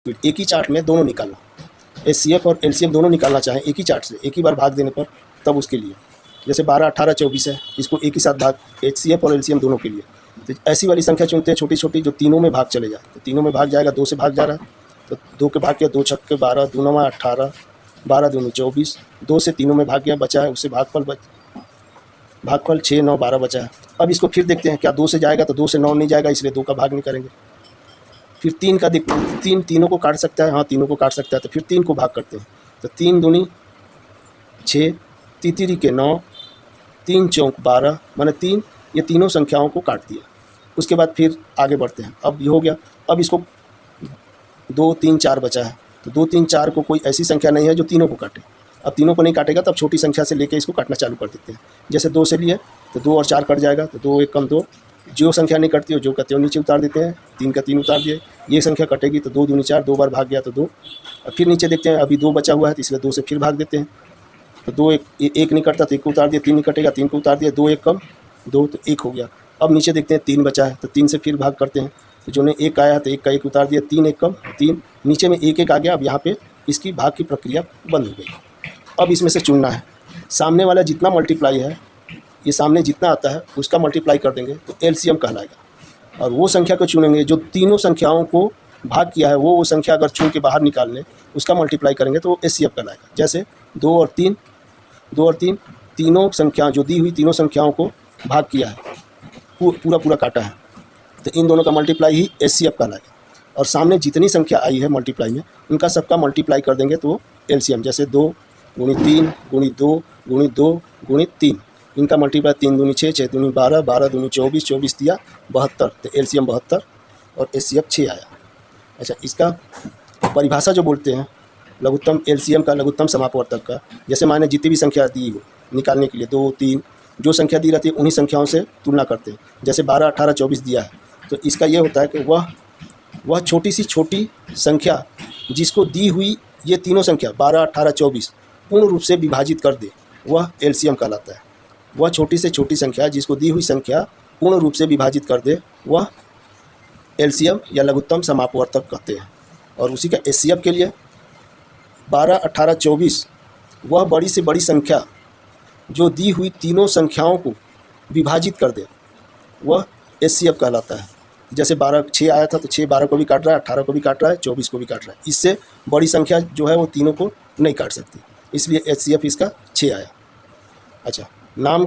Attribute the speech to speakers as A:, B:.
A: फिर एक ही चार्ट में दोनों निकालना, HCF और LCM दोनों निकालना चाहें एक ही चार्ट से, एक ही बार भाग देने पर, तब उसके लिए जैसे 12, 18, 24 है, इसको एक ही साथ भाग HCF और LCM दोनों के लिए। तो ऐसी वाली संख्या चुनते हैं छोटी छोटी जो तीनों में भाग चले जाए। तो तीनों में भाग जाएगा, 2 से भाग जा रहा है तो 2 के भाग किया, 2 छक्के 12, 2 9 18, 12 दूनी 24, 2 से तीनों में भाग गया, बचा है उससे भागफल 6, 9, 12 बचा है। अब इसको फिर देखते हैं क्या 2 से जाएगा, तो 2 से 9 नहीं जाएगा, इसलिए 2 का भाग नहीं करेंगे। फिर 3 का देखते हैं, 3 तीनों को काट सकता है, हाँ तीनों को काट सकता है, तो फिर 3 को भाग करते हैं। तो 3 दूनी 6, तीतिरी के 9, 3 चौक 12, मैंने 3 ये तीनों संख्याओं को काट दिया। उसके बाद फिर आगे बढ़ते हैं। अब ये हो गया। अब इसको 2, 3, 4 बचा है, तो 2, 3, 4 को कोई ऐसी संख्या नहीं है जो तीनों को काटे। अब तीनों को नहीं काटेगा तब छोटी संख्या से लेके इसको काटना चालू कर देते हैं। जैसे 2 से लिए तो 2 और 4 कट जाएगा, तो 2 1 कम 2, जो संख्या नहीं कटती हो जो कहते हो नीचे उतार देते हैं। 3 का 3 उतार दिए, ये संख्या कटेगी तो 2 दूनी 4, 2 बार भाग गया तो 2। अब फिर नीचे देखते हैं, अभी 2 बचा हुआ है तो इसलिए 2 से फिर भाग देते हैं। तो 2 1 नहीं कटता तो 1 को उतार दिया, 3 नहीं कटेगा 3 को उतार दिया, 2 1 कम 2 तो 1 हो गया। अब नीचे देखते हैं 3 बचा है तो 3 से फिर भाग करते हैं। तो जो ने 1 आया है तो 1 का 1 उतार दिया, 3 1 कम 3, नीचे में 1 1 आ गया। अब यहाँ पे इसकी भाग की प्रक्रिया बंद हो गई। अब इसमें से चुनना है, सामने वाला जितना मल्टीप्लाई है, ये सामने जितना आता है उसका मल्टीप्लाई कर देंगे तो LCM कहलाएगा। और वो संख्या को चुनेंगे जो तीनों संख्याओं को भाग किया है, वो संख्या अगर चुन के बाहर निकाल लें उसका मल्टीप्लाई करेंगे तो वो HCF कहलाएगा। जैसे 2 और 3 तीनों संख्या जो दी हुई तीनों संख्याओं को भाग किया है, पूरा काटा है, तो इन दोनों का मल्टीप्लाई ही HCF कहलाएगा। और सामने जितनी संख्या आई है मल्टीप्लाई में उनका सबका मल्टीप्लाई कर देंगे तो LCM। जैसे 2 गुणित 3 गुणित 2 गुणित 2 गुणित 3, इनका मल्टीप्लाई 3 दूनी 6, 6 दूनी 12, 12 दूनी 24, 24 दिया 72, तो LCM 72 और HCF 6 आया। अच्छा, इसका परिभाषा जो बोलते हैं लघुत्तम LCM का, लघुत्तम समापवर्तक का, जैसे माने जितनी भी संख्या दी हो निकालने के लिए 2 3 जो संख्या दी रहती है उन्हीं संख्याओं से तुलना करते हैं। जैसे 12 18 24 दिया है तो इसका ये होता है कि वह छोटी सी छोटी संख्या जिसको दी हुई ये तीनों संख्या 12 18 24 पूर्ण रूप से विभाजित कर दे, वह LCM कहलाता है। वह छोटी से छोटी संख्या जिसको दी हुई संख्या पूर्ण रूप से विभाजित कर दे, वह LCM या लघुत्तम समापवर्तक कहते हैं। और उसी का HCF के लिए 12 18 24 वह बड़ी से बड़ी संख्या जो दी हुई तीनों संख्याओं को विभाजित कर दे, वह HCF कहलाता है। जैसे 12 6 आया था तो 6 12 को भी काट रहा है, 18 को भी काट रहा है, 24 को भी काट रहा है। इससे बड़ी संख्या जो है वो तीनों को नहीं काट सकती, इसलिए HCF इसका 6 आया। अच्छा, नाम